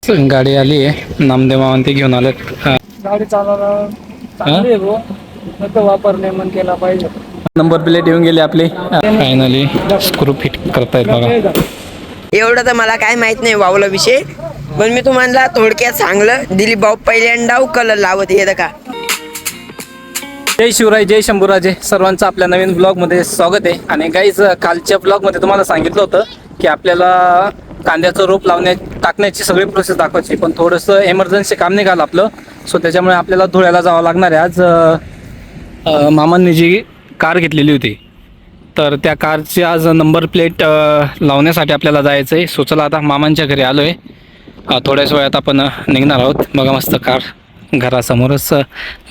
गाडी आली आहे. नामदेव मामा ते घेऊन आलेत. गाडी चालवणं चांगली आहे भाऊ, फक्त वापर नियमन केला पाहिजे. नंबर प्लेट येऊन गेली आपली. फायनली स्क्रू फिट करतायत बघा. एवढं तर मला काय माहित नाही वावला विषय, पण मी तुम्हाला थोडक्यात सांगलं. दिलीप भाऊ पहिल्यांदा कलर लावत येतं का. जय शिवराय, जय शंभूराजे. सर्वांचं आपल्या नवीन ब्लॉगमध्ये स्वागत आहे. आणि गाईज, कालच्या ब्लॉगमध्ये तुम्हाला सांगितलं होतं की आपल्याला कांद्याचं रोप टाकण्याची सगळी प्रोसेस दाखवायची, पण थोडंसं एमर्जन्सी काम निघालं आपलं. सो त्याच्यामुळे आपल्याला धुळ्याला जावं लागणार आहे. आज मामांनी जी कार घेतलेली होती, तर त्या कारची आज नंबर प्लेट लावण्यासाठी आपल्याला जायचं आहे. सो चला आता मामांच्या घरी आलो आहे. थोड्याच वेळात आपण निघणार आहोत. बघा मस्त कार घरासमोरच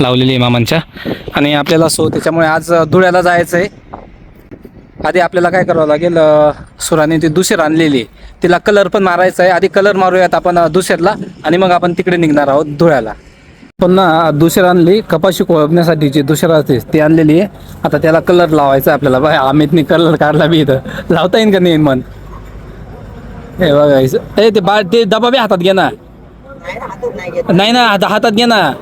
लावलेली आहे मामांच्या. आणि आपल्याला त्याच्यामुळे आज धुळ्याला जायचं आहे. आधी आपल्याला काय करावं लागेल, सुराने ती दुसर आणलेली आहे, तिला कलर पण मारायचा आहे. आधी कलर मारूयात आपण दुसऱ्याला, आणि मग आपण तिकडे निघणार आहोत धुळ्याला. पुन्हा दुसरी आणली कपाशी कोळपण्यासाठी, जी दुसरी असते ती आणलेली आहे. आता त्याला कलर लावायचा आहे आपल्याला. बाय अमितने कलर काढला बी इथं. लावता येईल का नाही मन? हे बघायचं. ते डबा बी हातात घे ना. नाही ना, हातात घे ना.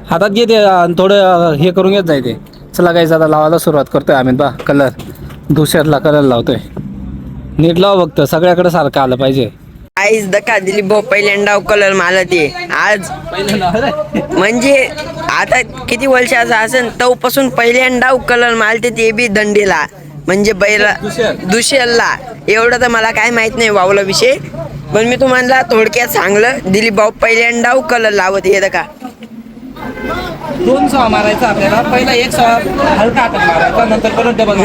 हातात घे ते, थोडं हे करून घेत जाय ते. चला गाईज, आता लावायला सुरुवात करतोय अमित बा. कलर दुसऱ्याला कलर लावतोय. नीट लाव बघतं, सगळ्याकडे सारखं आलं पाहिजे. आईच दका दिलीप भाऊ पहिल्यांदा कलर मला ते आज, म्हणजे आता किती वर्षाचा असेल तवपासून पहिल्यांदा कलर मारते, ते बी दंडीला, म्हणजे बैला दुसऱ्याला. एवढं तर मला काय माहित नाही वावला विषय, पण मी तुम्हाला थोडक्यात सांगलं. दिलीप भाऊ पहिल्यांदा कलर लावत येतं का. 2 सहा मारायचा आपल्याला. पहिला 1 सहा हलका हातात मारायचा, नंतर परत डबल.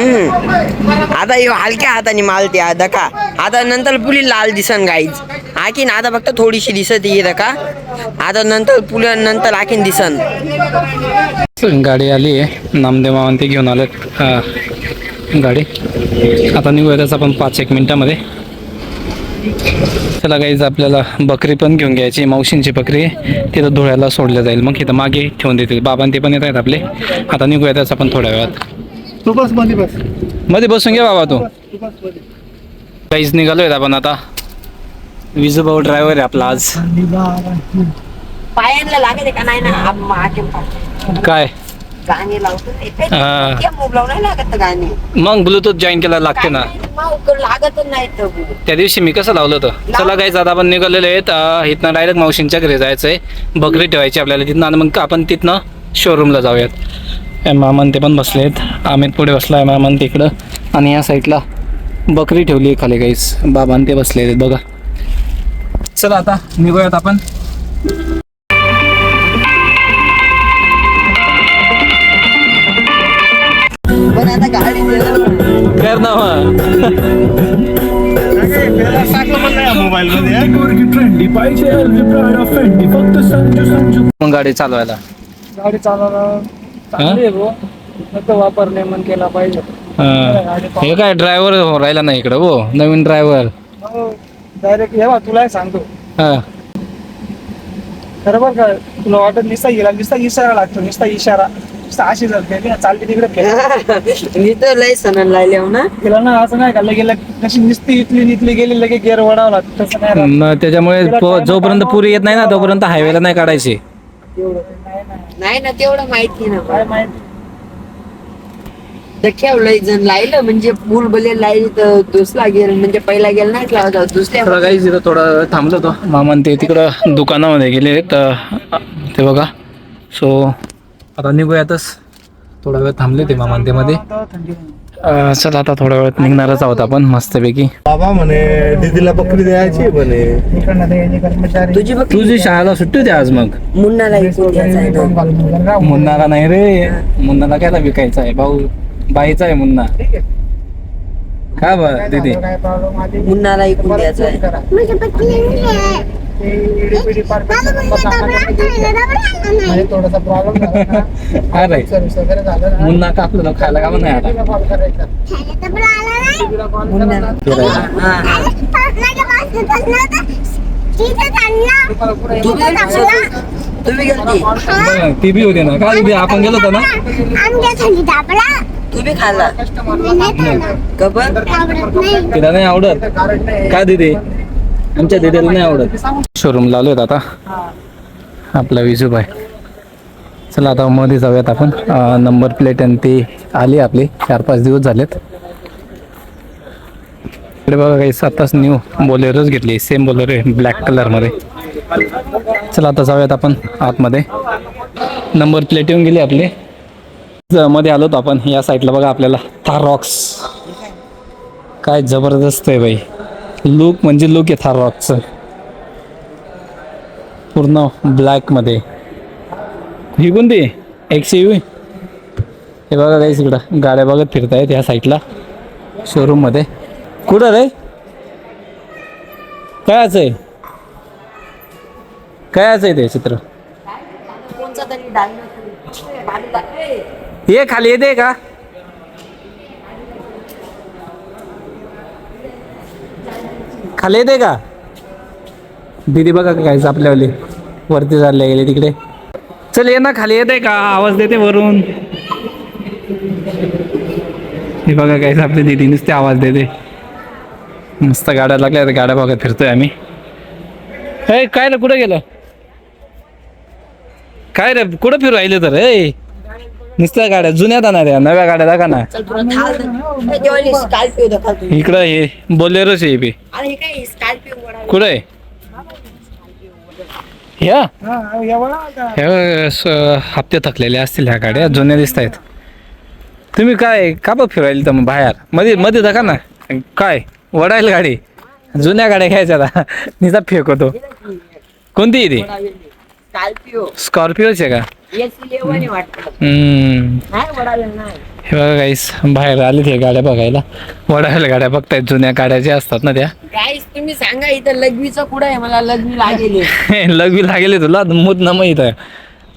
आता हलक्या हाताने मालते आता का. आता नंतर पुली लाल दिसन गाईज आखीन. आता फक्त थोडीशी दिसत येत का. आता नंतर पुलं नंतर आखीन दिसन. गाडी आली आहे. नामदेव मामा ते घेऊन आलेत गाडी. आता निघूया त्याचा आपण 5-1 मिनिटामध्ये. चला गाईज, आपल्याला बकरी पण घेऊन घ्यायची. मावशींची बकरी तिथं धुळ्याला सोडल्या जाईल, मग इथं मागे ठेवून देतील. बाबा ते पण येत आहेत आपले. आता निघूया त्याचा आपण थोड्या वेळात. मध्ये बसून घ्या बाबा तू. गाईज निघालोय आपण आता. विजूभाऊ ड्रायव्हर आहे आपला आज. पायांना लागत का नाही ना. काय गाणी लावतो नाही लागत गाणी. मग ब्लूटूथ जॉईन करायला लागते ना. लागत नाही त्या दिवशी मी कसं लावलं होतं. चला गाईज, आता आपण निघालेलो आहेत. इथनं डायरेक्ट मावशींच्या घरी जायचं आहे. बकरी ठेवायची आपल्याला तिथनं, आणि मग आपण तिथनं शोरूमला जाऊयात. मामान ते पण बसले आहेत. अमित पुढे बसला आहे, मामान तिकडं, आणि या साईडला बकरी ठेवली आहे खाली. गाईज, बाबांनी ते बसले आहेत बघा. चला आता निघूयात आपण. पण आता गाडी कर ना मग गाडी चालवायला. गाडी चालवणं चांगली आहे भाऊ, फक्त वापर नियमन केला पाहिजे. हे काय ड्रायव्हर राहिला नाही इकडं हो, नवीन ड्रायव्हर. डायरेक्ट येवा तुला सांगतो हा, बरोबर का. तुला वाटत निस्ता गेला, निस्ता इशारा लागतो, निस्ता इशारा. अशी चालते तिकडे तर लय सण लायले हो ना. गेला ना, असं नाही का गेलं कशी निस्ती इथली गेली लगे गेअर वडावं लागतं, तसं नाही राहत. त्याच्यामुळे जोपर्यंत पुरी येत नाही ना, तोपर्यंत हायवेला नाही काढायची. नाही ना, तेवढं माहिती ना. काय माहिती लय जण लायलं, म्हणजे पूल बले लायली तर दुसरा गेल, म्हणजे पहिला गेल नाही लावता दुसऱ्या. काही तिथं थोडं थांबलो होतो. मामान ते तिकडं दुकानामध्ये गेले तर ते बघा. सो आता निघूयातच. थोडा वेळ थांबले ते मामान ते मध्ये. चला आता थोड्या वेळात निघणारच आहोत आपण मस्तपैकी. बाबा म्हणे दीदीला बकरी द्यायची म्हणे. तुझी शाळेला सुट्टी होती आज. मग मुन्नाला मुन्नाला नाही रे, मुन्नाला कायला विकायचा आहे भाऊ, बाईचा आहे मुन्ना. काय बरं दीदी, मुन्नाला ऐकून द्यायचं आहे. थोडासा प्रॉब्लेम अरे मुन्ना का आपल्याला खायला का नाही आला. तुम्ही गेलती, ती बी होती ना का दीदी, आपण गेलो होतो ना. तुम्ही खाल्ला कबर. तिला नाही आवडत का दीदी. आमच्या दिदीला नाही आवडत. शोरूमला आलोय आता आपला विजूभाई. चला आता मध्ये जाऊयात आपण. नंबर प्लेट आणि ती आली आपली 4-5 दिवस झालेत. इकडे बघा काही आताच न्यू बोलेरोच घेतली, सेम बोलेरो आहे ब्लॅक कलरमध्ये. चला आता जाऊयात आपण आतमध्ये. नंबर प्लेट येऊन गेली आपली. मध्ये आलो होतो आपण. या साईडला बघा आपल्याला थार रॉक्स. काय जबरदस्त आहे बाई, लुक म्हणजे लुक आहे थार रॉक्सचं, पूर्ण ब्लॅकमध्ये. ही कोणती XUV? हे बघा काहीच इकडं गाड्या बघत फिरतायत या साईडला शोरूममध्ये. कुठं रे काय आहे, काय आहे ते चित्र? ये खाली येते का? खाली येते का? दीदी बघा काय आपल्यावाली वरती चालले गेले तिकडे. चल ये ना, खाली येते का? आवाज देते वरून. हे बघा काय आपली दीदी नुसते आवाज देते. मस्त गाड्या लागल्या, गाड्या बघत फिरतोय आम्ही. हे काय रे, कुठं गेलं काय रे? कुठं फिरू राहिले तर? नुसत्या गाड्या जुन्या जाणाऱ्या, नव्या गाड्या दाखवा ना. इकडं हे बोलेरोच आहे. कुठं आहे ह्या? हप्ते थकलेले असतील ह्या गाड्या, जुन्या दिसत आहेत. तुम्ही काय का बघ फिरायला तर मग बाहेर मध्ये मध्ये दाखवा ना. काय वडायला गाडी? जुन्या गाड्या घ्यायच्या आता, निसा फेकवतो. कोणती ती? स्कॉर्पिओच आहे का? हे बघा गाईस बाहेर आले ते गाड्या बघायला. वडायला गाड्या बघतायत, जुन्या गाड्या ज्या असतात ना त्या. गाईस तुम्ही सांगा इथं लघवीचं कुठं आहे? मला लघवी लागेल. लघवी लागेल तुला मूत ना मग इथं.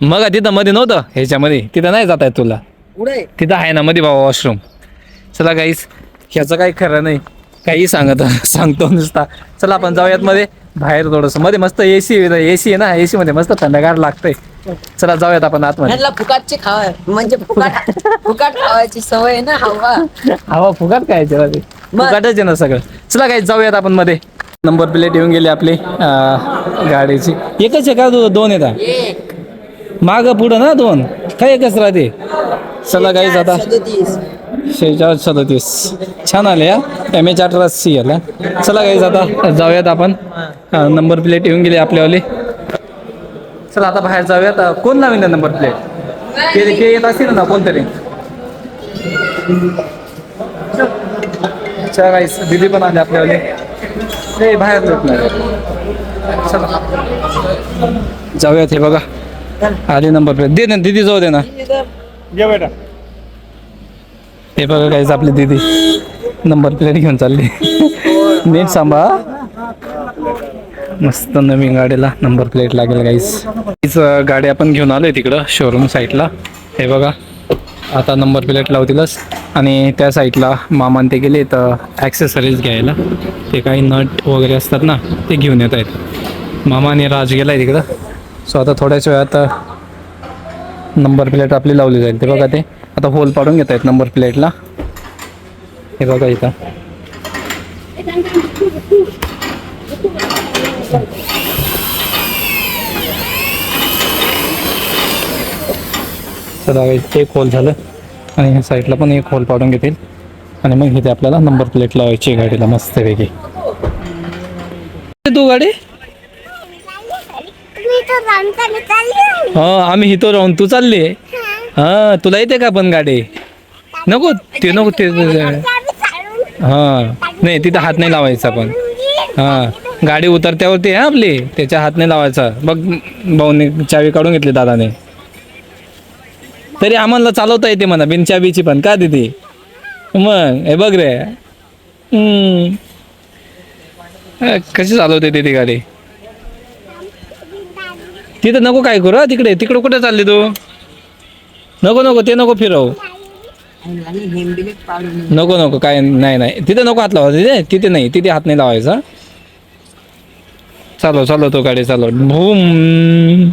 मग तिथं मध्ये नव्हतं ह्याच्यामध्ये, तिथं नाही जात आहे तुला. पुढे तिथं आहे ना मध्ये बाबा वॉशरूम. चला गाईस ह्याचं काही खरं नाही, काही सांगतो नुसता. चला आपण जाऊयात मध्ये. बाहेर थोडंसं मध्ये मस्त एसी आहे ना, एसी मध्ये मस्त थंडगार लागतंय. चला जाऊयात आपण आतमध्ये. ह्यांना फुकाटची खावा म्हणजे फुकाट खावायची सवय आहे ना. हवा फुकाट काय फुकाटच आहे ना सगळं. चला काही जाऊयात आपण मध्ये. नंबर प्लेट येऊन गेली आपली गाडीची. एकच आहे का दोन येतात? माग पुढं ना दोन, काय एकच राहते? चला काहीच आता 4637 छान आले या. MH18C आल्या. चला काहीच आता जाऊयात आपण. नंबर प्लेट येऊन गेली आपल्यावाली. चला आता बाहेर जाऊयात. कोण लावेल नंबर प्लेट? ते येत असतील ना कोणतरी. अच्छा गाईस दिदी पण आले आपल्यावाले. ते बाहेर चला जाऊयात. हे बघा आले नंबर प्लेट. दे ना दीदी, जाऊ दे ना. बेटा हे बघा काहीच आपली दीदी नंबर प्लेट घेऊन चालली. नीट सांभाळा. मस्त नवीन गाडीला नंबर प्लेट लागेल गाईस. हीच गाडी आपण घेऊन आलोय तिकडं शोरूम साईडला. हे बघा आता नंबर प्लेट लावतीलच. आणि त्या साईडला मामान ते गेले तर ॲक्सेसरीज घ्यायला. ते काही नट वगैरे असतात ना ते घेऊन येत आहेत. मामा आणि राज गेलाय तिकडं. सो आता थोड्याच वेळात नंबर प्लेट आपली लावली जाईल. ते बघा ते आता होल पाडून घेत आहेत नंबर प्लेटला. हे बघा इथं चला एक होल झालं. आणि ह्या साईडला पण एक होल पाडून घेतील. आणि मग इथे आपल्याला नंबर प्लेट लावायची गाडीला मस्त वेगळी. तू गाडी हा आम्ही इथं राहून तू चालली. हा तुला येते का पण गाडी? नको ते नको ते. हा नाही तिथं हात नाही लावायचा पण. हा गाडी उतरत्यावरती आहे आपली, त्याच्या हात नाही लावायचा. बघ भाऊने चावी काढून घेतली दादाने. तरी आम्हाला चालवता येते म्हणा बिन चावीची पण का दिदी? मग हे बघ रे कशी चालवते ती गाडी. तिथं नको काय करू. तिकडे तिकडं कुठे चालली तू? नको नको ते नको फिरव. नको नको काय नाही नाही तिथे नको हात लावायचा. तिथे नाही, तिथे हात नाही लावायचा. चालव तो गाडी चालव. भूम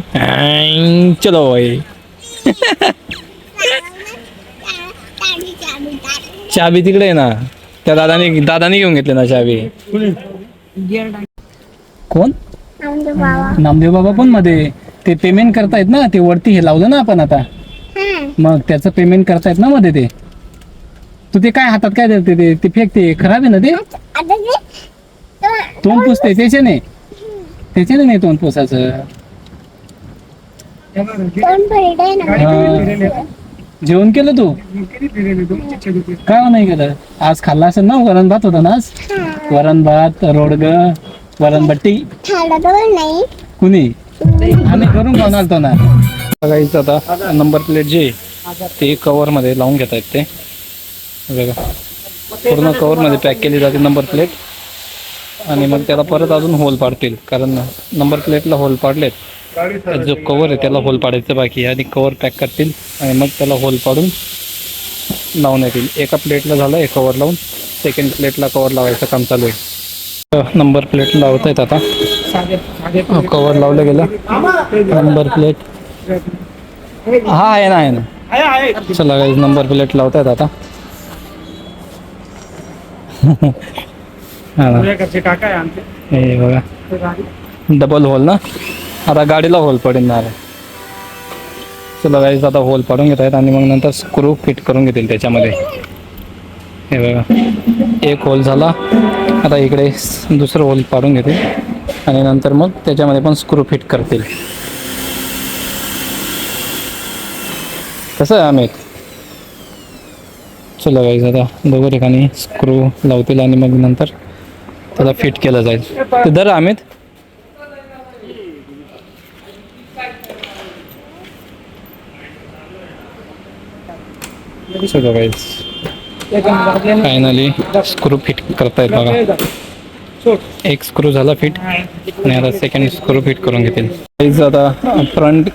चलो भाई. चाबी तिकडे आहे ना, त्या दादाने घेऊन घेतली ना चाबी. कोण? नामदेव बाबा पण मध्ये ते पेमेंट करतायत ना, ते वरती हे लावलं ना आपण आता, मग त्याचं पेमेंट करतायत ना मध्ये ते. तू ते काय हातात काय धरते ते, ते फेकते, खराब आहे ना ते. तोंड पुसते त्याच्याने नाही तोंड पुसायचं. जेवण केलं तू? काय नाही केलं आज? खाल्ला असेल ना, वरण भात होता ना आज. वरण भात, रोडग, वरण बट्टी. कुणी आम्ही करून खाऊन आलतो ना. बघायचं आता नंबर प्लेट जे ते कव्हर मध्ये लावून घेता येत ते बघा, पूर्ण कव्हर मध्ये पॅक केली जाते नंबर प्लेट. आणि मग त्याला परत अजून होल पाडतील, कारण नंबर प्लेटला होल पाडलेत, जो कव्हर आहे त्याला होल पाडायचं बाकी आहे. आणि कव्हर पॅक करतील आणि मग त्याला होल पाडून लावून येतील. एका प्लेटला झालं एक कव्हर लावून, सेकंड प्लेटला कव्हर लावायचं काम चालू आहे. नंबर प्लेट लावत आहेत आता, कव्हर लावलं गेलं. नंबर प्लेट हा आहे ना. चला गाईज नंबर प्लेट लावत आहेत आता. हे बघा डबल होल ना, आता गाडीला होल पडेल ना. चला गाईज आता होल पाडून घेत आहेत आणि मग नंतर स्क्रू फिट करून घेतील त्याच्यामध्ये. हे बघा एक होल झाला, आता इकडे दुसरं होल पाडून घेतील आणि नंतर मग त्याच्यामध्ये पण स्क्रू फिट करतील. कसं आहे अमित? चला गाईज आता दोघं ठिकाणी स्क्रू लावतील आणि मग नंतर त्याला फिट केलं जाईल. ते दर अमित चला गाईज फायनली स्क्रू फिट करतायत बघा. एक स्क्रू झाला फिट आणि आता सेकंड स्क्रू फिट करून घेतील. गाईज आता फ्रंट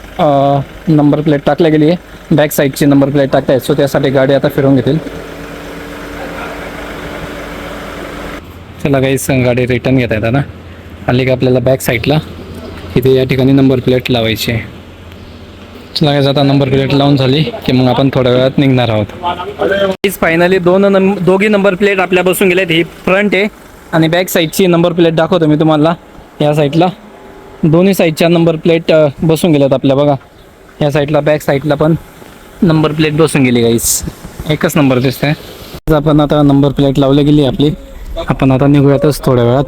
नंबर प्लेट टाकल्या गेली आहे, बॅक साईडची नंबर प्लेट टाकतायत, सो त्यासाठी गाडी आता फिरवून घेतील. चला गाईज गाडी रिटर्न घेत आहेत आता. आली का आपल्याला बॅक साईडला इथे या ठिकाणी नंबर प्लेट लावायची आहे. चला गाईज आता नंबर प्लेट लावून झाली की मग आपण थोड्या वेळात निघणार आहोत. फायनली दोघी नंबर प्लेट आपल्या बसून गेल्यात. ही फ्रंट आहे आणि बॅक साईडची नंबर प्लेट दाखवतो मी तुम्हाला. या साईडला दोन्ही साईडच्या नंबर प्लेट बसून गेल्यात आपल्या बघा. या साईडला बॅक साईडला पण नंबर प्लेट बसून गेली गाईस, एकच नंबर दिसतंय. आपण आता नंबर प्लेट लावली गेली आपली. आपण आता निघूयातच थोड्या वेळात.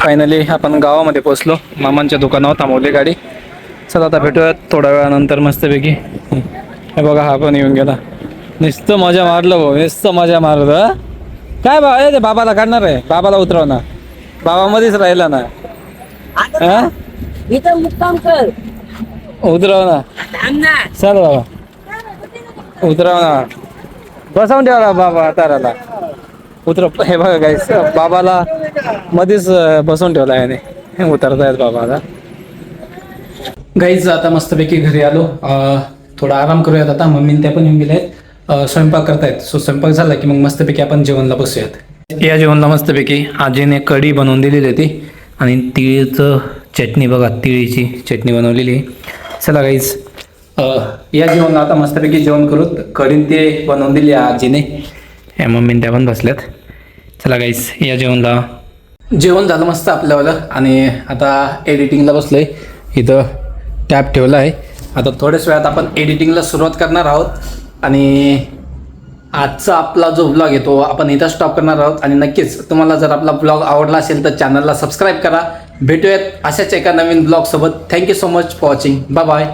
फायनली आपण गावामध्ये पोचलो. मामांच्या दुकानावर थांबवली गाडी. चला आता भेटूयात थोड्या वेळानंतर मस्तपैकी. हे बघा हा पण येऊन गेला. नुसतं मजा मारलं भाऊ, नुसतं मजा मारलं. काय बा ते बाबाला काढणार आहे, बाबाला उतरव ना. बाबा मध्येच राहिला ना. उतरव ना, चल बाबा उतरव ना. बसवून ठेवला बाबा ताराला. उतरव. हे बघा गाईस बाबाला मध्येच बसवून ठेवला याने. उतरतायत बाबा आता. गाईज आता मस्तपैकी घरी आलो. थोडा आराम करूयात आता. मम्मीने त्या पण येऊन गेल्या आहेत, स्वयंपाक करतायत. सो स्वयंपाक झाला की मग मस्तपैकी आपण जेवणला बसूयात. या जेवणला मस्तपैकी आजीने कढी बनवून दिलेली होती आणि तिळीचं चटणी बघा, तिळीची चटणी बनवलेली. चला गाईज या जेवणला आता मस्तपैकी जेवण करू. कढी ते बनवून दिली आजीने. या मम्मीने त्या पण बसल्यात. चला गाईज या जेवणला. जेवण झालं मस्त आपल्यावालं आणि आता एडिटिंगला बसलोय. इथं टॅब ठेवला आहे. आता थोड्याच वेळात आपण एडिटिंगला सुरुवात करणार आहोत आणि आजचा आपला जो ब्लॉग आहे तो आपण इथं स्टॉप करणार आहोत. आणि नक्कीच तुम्हाला जर आपला ब्लॉग आवडला असेल तर चॅनलला सबस्क्राईब करा. भेटूयात अशाच एका नवीन ब्लॉग सोबत. Thank you so much for watching. Bye bye.